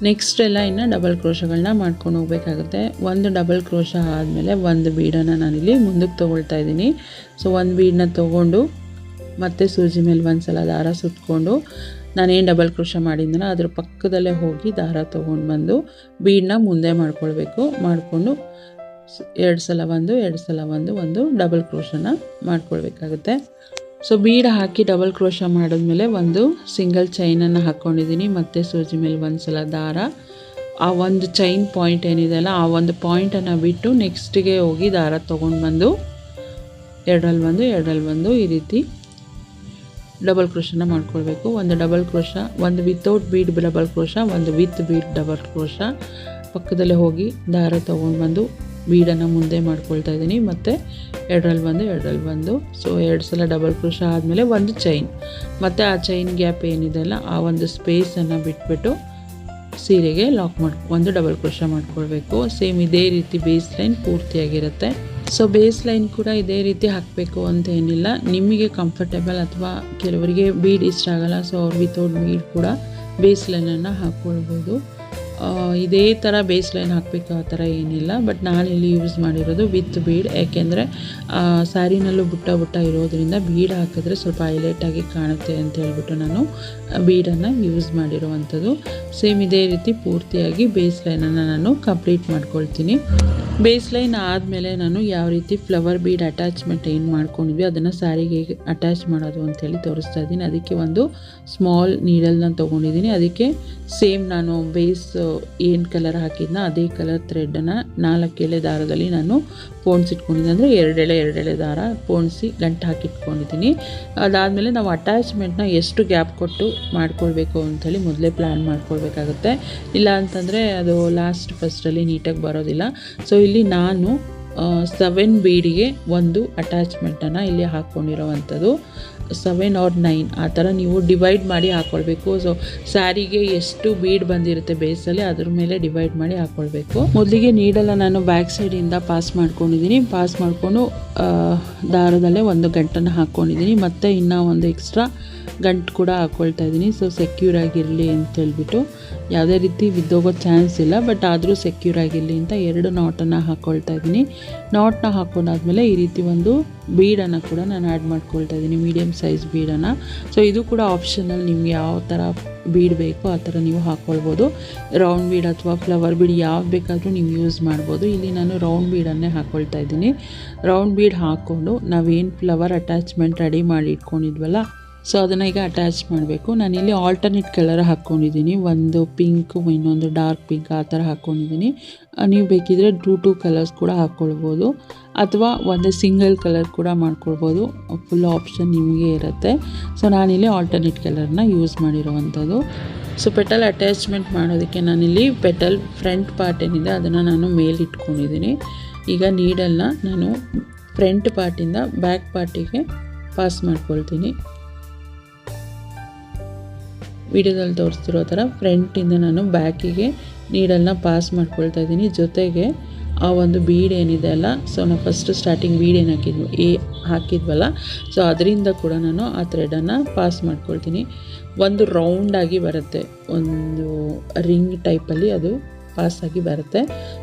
ನೆಕ್ಸ್ಟ್ ಎಲ್ಲ ಇನ್ನು ಡಬಲ್ ಕ್ರೋಶಗಳನ್ನ ಮಾಡ್ಕೊಂಡು ಹೋಗಬೇಕಾಗುತ್ತೆ. ಒಂದು ಡಬಲ್ ಕ್ರೋಶಾ ಆದಮೇಲೆ ಒಂದು ಬೀಡನ್ನು ನಾನಿಲ್ಲಿ ಮುಂದಕ್ಕೆ ತೊಗೊಳ್ತಾ ಇದ್ದೀನಿ. ಸೊ ಒಂದು ಬೀಡನ್ನ ತೊಗೊಂಡು ಮತ್ತೆ ಸೂಜಿ ಮೇಲೆ ಒಂದು ಸಲ ದಾರ ಸುತ್ತಕೊಂಡು ನಾನೇನು ಡಬಲ್ ಕ್ರೋಶಾ ಮಾಡಿದ್ದೀನೋ ಅದ್ರ ಪಕ್ಕದಲ್ಲೇ ಹೋಗಿ ದಾರ ತೊಗೊಂಡು ಬಂದು ಬೀಡನ್ನ ಮುಂದೆ ಮಾಡ್ಕೊಳ್ಬೇಕು. ಮಾಡಿಕೊಂಡು 2 ಸಲ ಒಂದು ಡಬಲ್ ಕ್ರೋಶಾನ ಮಾಡ್ಕೊಳ್ಬೇಕಾಗುತ್ತೆ. ಸೊ ಬೀಡ್ ಹಾಕಿ ಡಬಲ್ ಕ್ರೋಶಾ ಮಾಡಿದ್ಮೇಲೆ ಒಂದು ಸಿಂಗಲ್ ಚೈನನ್ನು ಹಾಕ್ಕೊಂಡಿದ್ದೀನಿ. ಮತ್ತು ಸೂಜಿ ಮೇಲೆ ಒಂದು ಸಲ ದಾರ, ಆ ಒಂದು ಚೈನ್ ಪಾಯಿಂಟ್ ಏನಿದೆ ಅಲ್ಲ ಆ ಒಂದು ಪಾಯಿಂಟನ್ನು ಬಿಟ್ಟು ನೆಕ್ಸ್ಟಿಗೆ ಹೋಗಿ ದಾರ ತೊಗೊಂಡು ಬಂದು ಎರಡರಲ್ಲಿ ಒಂದು ಈ ರೀತಿ ಡಬಲ್ ಕ್ರೋಶಾನ ಮಾಡ್ಕೊಳ್ಬೇಕು. ಒಂದು ಡಬಲ್ ಕ್ರೋಶಾ, ಒಂದು ವಿತೌಟ್ ಬೀಡ್ ಡಬಲ್ ಕ್ರೋಶಾ, ಒಂದು ವಿತ್ ಬೀಡ್ ಡಬಲ್ ಕ್ರೋಶಾ. ಪಕ್ಕದಲ್ಲೇ ಹೋಗಿ ದಾರ ತೊಗೊಂಡು ಬಂದು ಬೀಡನ್ನು ಮುಂದೆ ಮಾಡ್ಕೊಳ್ತಾ ಇದ್ದೀನಿ. ಮತ್ತು ಎರಡರಲ್ಲಿ ಒಂದು ಸೊ 2 ಸಲ ಡಬಲ್ ಕ್ರೋಶಾ ಆದಮೇಲೆ ಒಂದು ಚೈನ್, ಮತ್ತು ಆ ಚೈನ್ ಗ್ಯಾಪ್ ಏನಿದೆ ಅಲ್ಲ ಆ ಒಂದು ಸ್ಪೇಸನ್ನು ಬಿಟ್ಬಿಟ್ಟು ಸೀರೆಗೆ ಲಾಕ್ ಒಂದು ಡಬಲ್ ಕ್ರೋಶಾ ಮಾಡ್ಕೊಳ್ಬೇಕು. ಸೇಮ್ ಇದೇ ರೀತಿ ಬೇಸ್ ಲೈನ್ ಪೂರ್ತಿಯಾಗಿರುತ್ತೆ. ಸೊ ಬೇಸ್ ಲೈನ್ ಕೂಡ ಇದೇ ರೀತಿ ಹಾಕಬೇಕು ಅಂತ ಏನಿಲ್ಲ, ನಿಮಗೆ ಕಂಫರ್ಟೇಬಲ್ ಅಥವಾ ಕೆಲವರಿಗೆ ಬೀಡ್ ಇಷ್ಟ ಆಗಲ್ಲ ಸೊ ಅವ್ರು ವಿತೌಟ್ ಬೀಡ್ ಕೂಡ ಬೇಸ್ ಲೈನನ್ನು ಹಾಕ್ಕೊಳ್ಬೋದು. ಇದೇ ಥರ ಬೇಸ್ ಲೈನ್ ಹಾಕಬೇಕು ಆ ಥರ ಏನಿಲ್ಲ, ಬಟ್ ನಾನಿಲ್ಲಿ ಯೂಸ್ ಮಾಡಿರೋದು ವಿತ್ ಬೀಡ್. ಯಾಕೆಂದರೆ ಸ್ಯಾರಿನಲ್ಲೂ ಬುಟ್ಟ ಇರೋದ್ರಿಂದ ಬೀಡ್ ಹಾಕಿದ್ರೆ ಸ್ವಲ್ಪ ಹೈಲೈಟಾಗಿ ಕಾಣುತ್ತೆ ಅಂತ ಹೇಳ್ಬಿಟ್ಟು ನಾನು ಬೀಡನ್ನು ಯೂಸ್ ಮಾಡಿರುವಂಥದ್ದು. ಸೇಮ್ ಇದೇ ರೀತಿ ಪೂರ್ತಿಯಾಗಿ ಬೇಸ್ ಲೈನನ್ನು ನಾನು ಕಂಪ್ಲೀಟ್ ಮಾಡ್ಕೊಳ್ತೀನಿ. ಬೇಸ್ ಲೈನ್ ಆದಮೇಲೆ ನಾನು ಯಾವ ರೀತಿ ಫ್ಲವರ್ ಬೀಡ್ ಅಟ್ಯಾಚ್ಮೆಂಟ್ ಏನು ಮಾಡ್ಕೊಂಡಿದ್ವಿ ಅದನ್ನು ಸ್ಯಾರಿಗೆ ಹೇಗೆ ಅಟ್ಯಾಚ್ ಮಾಡೋದು ಅಂಥೇಳಿ ತೋರಿಸ್ತಾ ಇದ್ದೀನಿ. ಅದಕ್ಕೆ ಒಂದು ಸ್ಮಾಲ್ ನೀಡಲ್ನ ತೊಗೊಂಡಿದ್ದೀನಿ. ಅದಕ್ಕೆ ಸೇಮ್ ನಾನು ಬೇಸ್ ಏನು ಕಲರ್ ಹಾಕಿದ್ನ ಅದೇ ಕಲರ್ ಥ್ರೆಡನ್ನು 4 ಎಳೆ ದಾರದಲ್ಲಿ ನಾನು ಪೋಣಿಸಿಟ್ಕೊಂಡಿದ್ದೀನಿ. ಅಂದರೆ 2 ಎಳೆ ದಾರ ಪೋಣಿಸಿ ಗಂಟು ಹಾಕಿಟ್ಕೊಂಡಿದ್ದೀನಿ. ಅದಾದಮೇಲೆ ನಾವು ಅಟ್ಯಾಚ್ಮೆಂಟ್ನ ಎಷ್ಟು ಗ್ಯಾಪ್ ಕೊಟ್ಟು ಮಾಡ್ಕೊಳ್ಬೇಕು ಅಂಥೇಳಿ ಮೊದಲೇ ಪ್ಲ್ಯಾನ್ ಮಾಡ್ಕೊಳ್ಬೇಕಾಗುತ್ತೆ. ಇಲ್ಲ ಅಂತಂದರೆ ಅದು ಫಸ್ಟಲ್ಲಿ ನೀಟಾಗಿ ಬರೋದಿಲ್ಲ. ಸೊ ಇಲ್ಲಿ ನಾನು 7 ಬೀಡಿಗೆ ಒಂದು ಅಟ್ಯಾಚ್ಮೆಂಟನ್ನು ಇಲ್ಲಿ ಹಾಕ್ಕೊಂಡಿರೋವಂಥದ್ದು. 7 or 9 ಆ ಥರ ನೀವು ಡಿವೈಡ್ ಮಾಡಿ ಹಾಕ್ಕೊಳ್ಬೇಕು. ಸೊ ಸ್ಯಾರಿಗೆ ಎಷ್ಟು ಬೀಡ್ ಬಂದಿರುತ್ತೆ ಬೇಸಲ್ಲಿ ಅದ್ರ ಮೇಲೆ ಡಿವೈಡ್ ಮಾಡಿ ಹಾಕ್ಕೊಳ್ಬೇಕು. ಮೊದಲಿಗೆ ನೀಡಲ್ಲ ನಾನು ಬ್ಯಾಕ್ ಸೈಡಿಂದ ಪಾಸ್ ಮಾಡ್ಕೊಂಡಿದ್ದೀನಿ. ಪಾಸ್ ಮಾಡಿಕೊಂಡು ದಾರದಲ್ಲೇ ಒಂದು ಗಂಟನ್ನು ಹಾಕ್ಕೊಂಡಿದ್ದೀನಿ. ಮತ್ತು ಇನ್ನೂ ಒಂದು ಎಕ್ಸ್ಟ್ರಾ ಗಂಟು ಕೂಡ ಹಾಕ್ಕೊಳ್ತಾ ಇದ್ದೀನಿ. ಸೊ ಸೆಕ್ಯೂರ್ ಆಗಿರಲಿ ಅಂತೇಳ್ಬಿಟ್ಟು, ಯಾವುದೇ ರೀತಿ ಬಿದ್ದೋಗೋ ಚಾನ್ಸ್ ಇಲ್ಲ, ಬಟ್ ಆದರೂ ಸೆಕ್ಯೂರ್ ಆಗಿರಲಿ ಅಂತ 2 ನಾಟನ್ನು ಹಾಕ್ಕೊಳ್ತಾ ಇದ್ದೀನಿ. ನಾಟ್ನ ಹಾಕ್ಕೊಂಡಾದ್ಮೇಲೆ ಈ ರೀತಿ ಒಂದು ಬೀಡನ್ನು ಕೂಡ ನಾನು ಆ್ಯಡ್ ಮಾಡ್ಕೊಳ್ತಾ ಇದ್ದೀನಿ, ಮೀಡಿಯಮ್ ಸೈಜ್ ಬೀಡನ್ನು. ಸೊ ಇದು ಕೂಡ ಆಪ್ಷನಲ್, ನಿಮ್ಗೆ ಯಾವ ಥರ ಬೀಡ್ ಬೇಕೋ ಆ ಥರ ನೀವು ಹಾಕ್ಕೊಳ್ಬೋದು. ರೌಂಡ್ ಬೀಡ್ ಅಥವಾ ಫ್ಲವರ್ ಬೀಡ್ ಯಾವ್ದು ಬೇಕಾದರೂ ನೀವು ಯೂಸ್ ಮಾಡ್ಬೋದು. ಇಲ್ಲಿ ನಾನು ರೌಂಡ್ ಬೀಡನ್ನೇ ಹಾಕ್ಕೊಳ್ತಾ ಇದ್ದೀನಿ. ರೌಂಡ್ ಬೀಡ್ ಹಾಕ್ಕೊಂಡು ನಾವೇನು ಫ್ಲವರ್ ಅಟ್ಯಾಚ್ಮೆಂಟ್ ರೆಡಿ ಮಾಡಿ ಇಟ್ಕೊಂಡಿದ್ವಲ್ಲ ಸೊ ಅದನ್ನು ಈಗ ಅಟ್ಯಾಚ್ ಮಾಡಬೇಕು. ನಾನಿಲ್ಲಿ ಆಲ್ಟರ್ನೇಟ್ ಕಲರ್ ಹಾಕ್ಕೊಂಡಿದ್ದೀನಿ, ಒಂದು ಪಿಂಕು ಇನ್ನೊಂದು ಡಾರ್ಕ್ ಪಿಂಕ್ ಆ ಥರ ಹಾಕ್ಕೊಂಡಿದ್ದೀನಿ. ನೀವು ಬೇಕಿದ್ರೆ ಟೂ ಕಲರ್ಸ್ ಕೂಡ ಹಾಕ್ಕೊಳ್ಬೋದು ಅಥವಾ ಒಂದು ಸಿಂಗಲ್ ಕಲರ್ ಕೂಡ ಮಾಡ್ಕೊಳ್ಬೋದು, ಫುಲ್ ಆಪ್ಷನ್ ನಿಮಗೆ ಇರುತ್ತೆ. ಸೊ ನಾನಿಲ್ಲಿ ಆಲ್ಟರ್ನೇಟ್ ಕಲರ್ನ ಯೂಸ್ ಮಾಡಿರುವಂಥದ್ದು. ಸೊ ಪೆಟಲ್ ಅಟ್ಯಾಚ್ಮೆಂಟ್ ಮಾಡೋದಕ್ಕೆ ನಾನಿಲ್ಲಿ ಪೆಟಲ್ ಫ್ರಂಟ್ ಪಾರ್ಟ್ ಏನಿದೆ ಅದನ್ನು ನಾನು ಮೇಲೆ ಇಟ್ಕೊಂಡಿದ್ದೀನಿ. ಈಗ ನೀಡಲ್ನ ನಾನು ಫ್ರಂಟ್ ಪಾರ್ಟಿಂದ ಬ್ಯಾಕ್ ಪಾರ್ಟಿಗೆ ಪಾಸ್ ಮಾಡ್ಕೊಳ್ತೀನಿ. ವಿಡಿಯೋದಲ್ಲಿ ತೋರಿಸ್ತಿರೋ ಥರ ಫ್ರಂಟಿಂದ ನಾನು ಬ್ಯಾಕಿಗೆ ನೀಡಲ್ನ ಪಾಸ್ ಮಾಡ್ಕೊಳ್ತಾ ಇದ್ದೀನಿ. ಜೊತೆಗೆ ಆ ಒಂದು ಬೀಡ್ ಏನಿದೆ ಅಲ್ಲ, ಸೊ ನಾವು ಫಸ್ಟ್ ಸ್ಟಾರ್ಟಿಂಗ್ ಬೀಡ್ ಏನು ಹಾಕಿದ್ವಲ್ಲ, ಸೊ ಅದರಿಂದ ಕೂಡ ನಾನು ಆ ಥ್ರೆಡನ್ನು ಪಾಸ್ ಮಾಡ್ಕೊಳ್ತೀನಿ. ಒಂದು ರೌಂಡಾಗಿ ಬರುತ್ತೆ, ಒಂದು ರಿಂಗ್ ಟೈಪಲ್ಲಿ ಅದು ಪಾಸಾಗಿ ಬರುತ್ತೆ.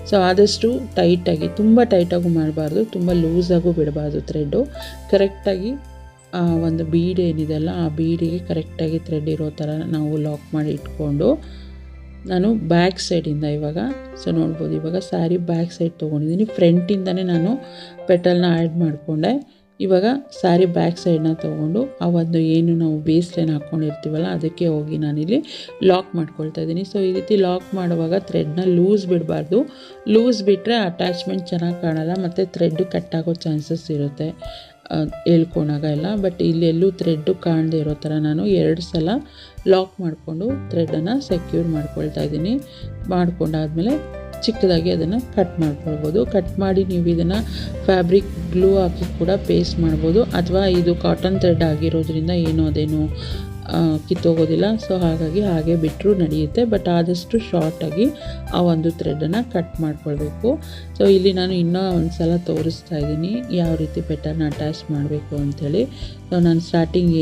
ಸೊ ಆದಷ್ಟು ಟೈಟಾಗಿ, ತುಂಬ ಟೈಟಾಗೂ ಮಾಡಬಾರ್ದು, ತುಂಬ ಲೂಸಾಗೂ ಬಿಡಬಾರ್ದು. ಥ್ರೆಡ್ಡು ಕರೆಕ್ಟಾಗಿ ಒಂದು ಬೀಡ್ ಏನಿದೆ ಅಲ್ಲ ಆ ಬೀಡಿಗೆ ಕರೆಕ್ಟಾಗಿ ಥ್ರೆಡ್ ಇರೋ ಥರ ನಾವು ಲಾಕ್ ಮಾಡಿ ಇಟ್ಕೊಂಡು ನಾನು ಬ್ಯಾಕ್ ಸೈಡಿಂದ ಸೊ ನೋಡ್ಬೋದು, ಇವಾಗ ಸ್ಯಾರಿ ಬ್ಯಾಕ್ ಸೈಡ್ ತೊಗೊಂಡಿದ್ದೀನಿ. ಫ್ರಂಟಿಂದನೇ ನಾನು ಪೆಟಲ್ನ ಆ್ಯಡ್ ಮಾಡಿಕೊಂಡೆ. ಇವಾಗ ಸ್ಯಾರಿ ಬ್ಯಾಕ್ ಸೈಡನ್ನ ತೊಗೊಂಡು ಆ ಒಂದು ಏನು ನಾವು ಬೇಸ್ ಲೈನ್ ಹಾಕ್ಕೊಂಡಿರ್ತೀವಲ್ಲ ಅದಕ್ಕೆ ಹೋಗಿ ನಾನಿಲ್ಲಿ ಲಾಕ್ ಮಾಡ್ಕೊಳ್ತಾ ಇದ್ದೀನಿ. ಸೊ ಈ ರೀತಿ ಲಾಕ್ ಮಾಡುವಾಗ ಥ್ರೆಡ್ನ ಲೂಸ್ ಬಿಡಬಾರ್ದು. ಲೂಸ್ ಬಿಟ್ಟರೆ ಅಟ್ಯಾಚ್ಮೆಂಟ್ ಚೆನ್ನಾಗಿ ಕಾಣಲ್ಲ ಮತ್ತು ಥ್ರೆಡ್ ಕಟ್ಟಾಗೋ ಚಾನ್ಸಸ್ ಇರುತ್ತೆ ಹೇಳ್ಕೊಳಾಗ ಎಲ್ಲ. ಬಟ್ ಇಲ್ಲೆಲ್ಲೂ ಥ್ರೆಡ್ಡು ಕಾಣದೇ ಇರೋ ಥರ ನಾನು 2 ಸಲ ಲಾಕ್ ಮಾಡಿಕೊಂಡು ಥ್ರೆಡನ್ನು ಸೆಕ್ಯೂರ್ ಮಾಡ್ಕೊಳ್ತಾ ಇದ್ದೀನಿ. ಮಾಡ್ಕೊಂಡಾದಮೇಲೆ ಚಿಕ್ಕದಾಗಿ ಅದನ್ನು ಕಟ್ ಮಾಡ್ಕೊಳ್ಬೋದು. ಕಟ್ ಮಾಡಿ ನೀವು ಇದನ್ನು ಫ್ಯಾಬ್ರಿಕ್ ಗ್ಲೂ ಹಾಕಿ ಕೂಡ ಪೇಸ್ಟ್ ಮಾಡ್ಬೋದು, ಅಥವಾ ಇದು ಕಾಟನ್ ಥ್ರೆಡ್ ಆಗಿರೋದ್ರಿಂದ ಅದೇನು ಕಿತ್ತೋಗೋದಿಲ್ಲ. ಸೊ ಹಾಗಾಗಿ ಹಾಗೆ ಬಿಟ್ಟರೂ ನಡೆಯುತ್ತೆ. ಬಟ್ ಆದಷ್ಟು ಶಾರ್ಟಾಗಿ ಆ ಒಂದು ಥ್ರೆಡನ್ನು ಕಟ್ ಮಾಡ್ಕೊಳ್ಬೇಕು. ಸೊ ಇಲ್ಲಿ ನಾನು ಇನ್ನೂ ಒಂದು ಸಲ ತೋರಿಸ್ತಾ ಇದ್ದೀನಿ ಯಾವ ರೀತಿ ಪೆಟಲ್ನ ಅಟ್ಯಾಚ್ ಮಾಡಬೇಕು ಅಂಥೇಳಿ. ಸೊ ನಾನು ಸ್ಟಾರ್ಟಿಂಗ್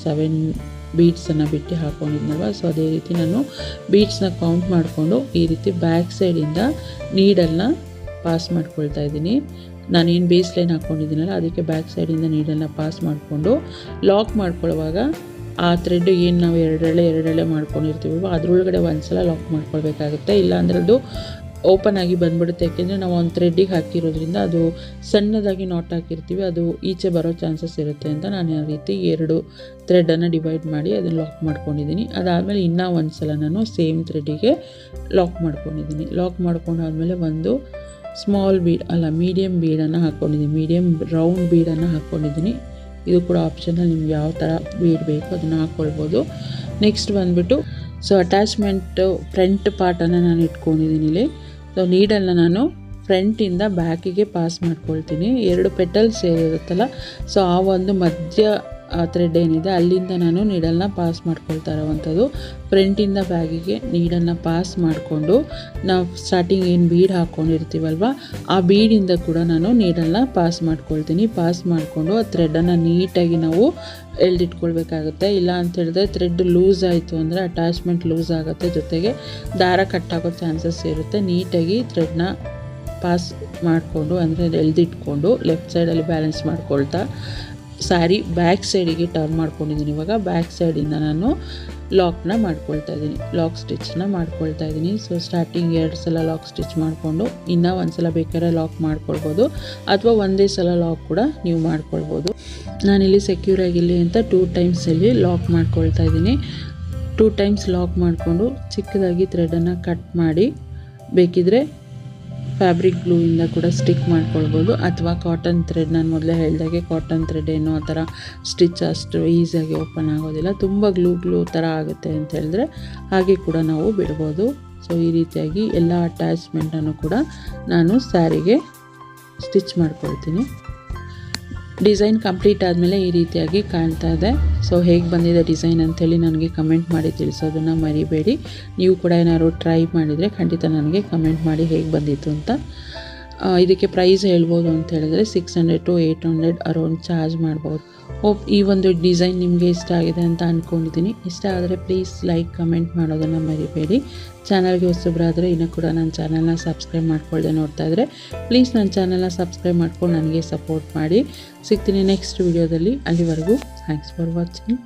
7 ಬೀಡ್ಸನ್ನು ಬಿಟ್ಟು ಹಾಕ್ಕೊಂಡಿದ್ನಲ್ವ, ಸೊ ಅದೇ ರೀತಿ ನಾನು ಬೀಡ್ಸ್ನ ಕೌಂಟ್ ಮಾಡಿಕೊಂಡು ಈ ರೀತಿ ಬ್ಯಾಕ್ ಸೈಡಿಂದ ನೀಡಲ್ನ ಪಾಸ್ ಮಾಡ್ಕೊಳ್ತಾ ಇದ್ದೀನಿ. ನಾನೇನು ಬೇಸ್ ಲೈನ್ ಹಾಕ್ಕೊಂಡಿದ್ದೀನಲ್ಲ ಅದಕ್ಕೆ ಬ್ಯಾಕ್ ಸೈಡಿಂದ ನೀಡಲ್ನ ಪಾಸ್ ಮಾಡಿಕೊಂಡು ಲಾಕ್ ಮಾಡ್ಕೊಳ್ಳುವಾಗ ಆ ಥ್ರೆಡ್ ಏನು ನಾವು ಎರಡೆಳೆ ಮಾಡ್ಕೊಂಡಿರ್ತೀವಲ್ವ ಅದರೊಳಗಡೆ ಒಂದು ಸಲ ಲಾಕ್ ಮಾಡ್ಕೊಳ್ಬೇಕಾಗುತ್ತೆ. ಇಲ್ಲಾಂದರೆ ಅದು ಓಪನ್ ಆಗಿ ಬಂದ್ಬಿಡುತ್ತೆ. ಯಾಕೆಂದರೆ ನಾವು ಒಂದು ಥ್ರೆಡ್ಡಿಗೆ ಹಾಕಿರೋದ್ರಿಂದ ಅದು ಸಣ್ಣದಾಗಿ ನಾಟ್ ಹಾಕಿರ್ತೀವಿ, ಅದು ಈಚೆ ಬರೋ ಚಾನ್ಸಸ್ ಇರುತ್ತೆ ಅಂತ ನಾನು ಆ ರೀತಿ 2 ಥ್ರೆಡನ್ನು ಡಿವೈಡ್ ಮಾಡಿ ಅದನ್ನು ಲಾಕ್ ಮಾಡ್ಕೊಂಡಿದ್ದೀನಿ. ಅದಾದಮೇಲೆ ಇನ್ನೂ ಒಂದು ಸಲ ನಾನು ಸೇಮ್ ಥ್ರೆಡ್ಡಿಗೆ ಲಾಕ್ ಮಾಡ್ಕೊಂಡಿದ್ದೀನಿ. ಲಾಕ್ ಮಾಡ್ಕೊಂಡಾದಮೇಲೆ ಒಂದು ಸ್ಮಾಲ್ ಮೀಡಿಯಮ್ ಬೀಡನ್ನು ಹಾಕ್ಕೊಂಡಿದ್ದೀನಿ, ಮೀಡಿಯಮ್ ರೌಂಡ್ ಬೀಡನ್ನು ಹಾಕ್ಕೊಂಡಿದ್ದೀನಿ. ಇದು ಕೂಡ ಆಪ್ಷನಲ್, ನಿಮ್ಗೆ ಯಾವ ಥರ ಬೀಡ್ ಬೇಕು ಅದನ್ನು ಹಾಕ್ಕೊಳ್ಬೋದು. ನೆಕ್ಸ್ಟ್ ಬಂದುಬಿಟ್ಟು ಸೊ ಅಟ್ಯಾಚ್ಮೆಂಟು ಫ್ರಂಟ್ ಪಾರ್ಟನ್ನು ನಾನು ಇಟ್ಕೊಂಡಿದ್ದೀನಿ ಇಲ್ಲಿ. ಸೊ ನೀಡಲ್ನ ನಾನು ಫ್ರಂಟಿಂದ ಬ್ಯಾಕಿಗೆ ಪಾಸ್ ಮಾಡ್ಕೊಳ್ತೀನಿ. 2 ಪೆಟಲ್ಸ್ ಸೇರಿರುತ್ತಲ್ಲ, ಸೊ ಆ ಒಂದು ಮಧ್ಯ ಥ್ರೆಡ್ ಏನಿದೆ ಅಲ್ಲಿಂದ ನಾನು ನೀಡಲ್ನ ಪಾಸ್ ಮಾಡ್ಕೊಳ್ತಾ ಇರೋವಂಥದ್ದು. ಫ್ರಂಟಿಂದ ಬ್ಯಾಗಿಗೆ ನೀಡಲ್ನ ಪಾಸ್ ಮಾಡಿಕೊಂಡು ನಾವು ಸ್ಟಾರ್ಟಿಂಗ್ ಏನು ಬೀಡ್ ಹಾಕ್ಕೊಂಡಿರ್ತೀವಲ್ವ ಆ ಬೀಡಿಂದ ಕೂಡ ನಾನು ನೀಡಲ್ನ ಪಾಸ್ ಮಾಡ್ಕೊಳ್ತೀನಿ. ಪಾಸ್ ಮಾಡಿಕೊಂಡು ಆ ಥ್ರೆಡನ್ನು ನೀಟಾಗಿ ನಾವು ಎಳೆದಿಟ್ಕೊಳ್ಬೇಕಾಗುತ್ತೆ. ಇಲ್ಲ ಅಂತ ಹೇಳಿದ್ರೆ ಥ್ರೆಡ್ ಲೂಸ್ ಆಯಿತು ಅಂದರೆ ಅಟ್ಯಾಚ್ಮೆಂಟ್ ಲೂಸ್ ಆಗುತ್ತೆ, ಜೊತೆಗೆ ದಾರ ಕಟ್ಟಾಗೋ ಚಾನ್ಸಸ್ ಇರುತ್ತೆ. ನೀಟಾಗಿ ಥ್ರೆಡ್ನ ಪಾಸ್ ಮಾಡಿಕೊಂಡು ಅಂದರೆ ಎಳೆದಿಟ್ಕೊಂಡು ಲೆಫ್ಟ್ ಸೈಡಲ್ಲಿ ಬ್ಯಾಲೆನ್ಸ್ ಮಾಡ್ಕೊಳ್ತಾ ಸ್ಯಾರಿ ಬ್ಯಾಕ್ ಸೈಡಿಗೆ ಟರ್ನ್ ಮಾಡ್ಕೊಂಡಿದ್ದೀನಿ. ಇವಾಗ ಬ್ಯಾಕ್ ಸೈಡಿಂದ ನಾನು ಲಾಕ್ನ ಮಾಡ್ಕೊಳ್ತಾ ಇದ್ದೀನಿ, ಲಾಕ್ ಸ್ಟಿಚ್ನ ಮಾಡ್ಕೊಳ್ತಾ ಇದ್ದೀನಿ. ಸೊ ಸ್ಟಾರ್ಟಿಂಗ್ 2 ಸಲ ಲಾಕ್ ಸ್ಟಿಚ್ ಮಾಡಿಕೊಂಡು ಇನ್ನೂ ಒಂದು ಸಲ ಬೇಕಾದ್ರೆ ಲಾಕ್ ಮಾಡ್ಕೊಳ್ಬೋದು, ಅಥವಾ ಒಂದೇ ಸಲ ಲಾಕ್ ಕೂಡ ನೀವು ಮಾಡ್ಕೊಳ್ಬೋದು. ನಾನಿಲ್ಲಿ ಸೆಕ್ಯೂರ್ ಆಗಿರಲಿ ಅಂತ 2 ಟೈಮ್ಸಲ್ಲಿ ಲಾಕ್ ಮಾಡ್ಕೊಳ್ತಾ ಇದ್ದೀನಿ. 2 ಟೈಮ್ಸ್ ಲಾಕ್ ಮಾಡಿಕೊಂಡು ಚಿಕ್ಕದಾಗಿ ಥ್ರೆಡನ್ನು ಕಟ್ ಮಾಡಿ ಬೇಕಿದ್ರೆ ಫ್ಯಾಬ್ರಿಕ್ ಗ್ಲೂಯಿಂದ ಕೂಡ ಸ್ಟಿಕ್ ಮಾಡ್ಕೊಳ್ಬೋದು, ಅಥವಾ ಕಾಟನ್ ಥ್ರೆಡ್, ನಾನು ಮೊದಲೇ ಹೇಳಿದಾಗೆ ಕಾಟನ್ ಥ್ರೆಡ್ ಏನೋ ಆ ಥರ ಸ್ಟಿಚ್ ಅಷ್ಟು ಈಸಿಯಾಗಿ ಓಪನ್ ಆಗೋದಿಲ್ಲ, ತುಂಬ ಗ್ಲೂ ಥರ ಆಗುತ್ತೆ ಅಂತ ಹೇಳಿದ್ರೆ ಹಾಗೆ ಕೂಡ ನಾವು ಬಿಡ್ಬೋದು. ಸೊ ಈ ರೀತಿಯಾಗಿ ಎಲ್ಲ ಅಟ್ಯಾಚ್ಮೆಂಟನ್ನು ಕೂಡ ನಾನು ಸ್ಯಾರಿಗೆ ಸ್ಟಿಚ್ ಮಾಡ್ಕೊಳ್ತೀನಿ. ಡಿಸೈನ್ ಕಂಪ್ಲೀಟ್ ಆದಮೇಲೆ ಈ ರೀತಿಯಾಗಿ ಕಾಣ್ತಾ ಇದೆ. ಸೊ ಹೇಗೆ ಬಂದಿದೆ ಡಿಸೈನ್ ಅಂಥೇಳಿ ನನಗೆ ಕಮೆಂಟ್ ಮಾಡಿ ತಿಳಿಸೋದನ್ನು ಮರಿಬೇಡಿ. ನೀವು ಕೂಡ ಏನಾದ್ರು ಟ್ರೈ ಮಾಡಿದರೆ ಖಂಡಿತ ನನಗೆ ಕಮೆಂಟ್ ಮಾಡಿ ಹೇಗೆ ಬಂದಿತ್ತು ಅಂತ. ಇದಕ್ಕೆ ಪ್ರೈಸ್ ಹೇಳ್ಬೋದು ಅಂತ ಹೇಳಿದ್ರೆ 600 to 800 ಅರೌಂಡ್ ಚಾರ್ಜ್ ಮಾಡ್ಬೋದು. ಹೋಪ್ ಈ ಒಂದು ಡಿಸೈನ್ ನಿಮಗೆ ಇಷ್ಟ ಆಗಿದೆ ಅಂತ ಅಂದ್ಕೊಂಡಿದ್ದೀನಿ. ಇಷ್ಟ ಆದರೆ ಪ್ಲೀಸ್ ಲೈಕ್ ಕಮೆಂಟ್ ಮಾಡೋದನ್ನು ಮರಿಬೇಡಿ. ಚಾನಲ್ಗೆ ಹೊಸಬ್ರಾದರೆ ಇನ್ನೂ ಕೂಡ ನನ್ನ ಚಾನಲ್ನ ಸಬ್ಸ್ಕ್ರೈಬ್ ಮಾಡ್ಕೊಳ್ಳದೆ ನೋಡ್ತಾ ಇದ್ದರೆ ಪ್ಲೀಸ್ ನನ್ನ ಚಾನಲ್ನ ಸಬ್ಸ್ಕ್ರೈಬ್ ಮಾಡ್ಕೊಂಡು ನನಗೆ ಸಪೋರ್ಟ್ ಮಾಡಿ. ಸಿಗ್ತೀನಿ ನೆಕ್ಸ್ಟ್ ವಿಡಿಯೋದಲ್ಲಿ. ಅಲ್ಲಿವರೆಗೂ ಥ್ಯಾಂಕ್ಸ್ ಫಾರ್ ವಾಚಿಂಗ್.